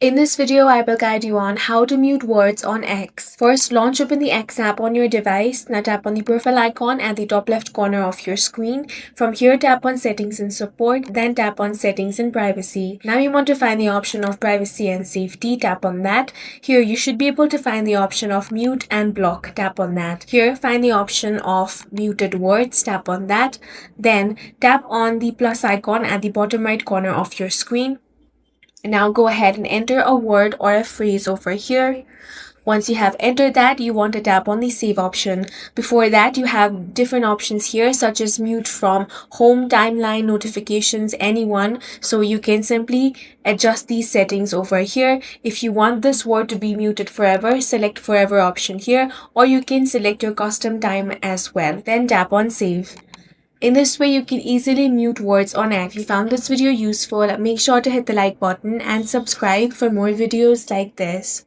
In this video, I will guide you on how to mute words on X. First, launch open the X app on your device. Now tap on the profile icon at the top left corner of your screen. From here, tap on Settings and Support, then tap on Settings and Privacy. Now you want to find the option of Privacy and Safety. Tap on that. Here, you should be able to find the option of Mute and Block. Tap on that. Here, find the option of Muted Words. Tap on that. Then, tap on the plus icon at the bottom right corner of your screen. Now go ahead and enter a word or a phrase over here. Once you have entered that, you want to tap on the save option. Before that, you have different options here such as mute from home, timeline, notifications, anyone. So you can simply adjust these settings over here. If you want this word to be muted forever, select forever option here, or you can select your custom time as well. Then tap on save. In this way, you can easily mute words on air. If you found this video useful, make sure to hit the like button and subscribe for more videos like this.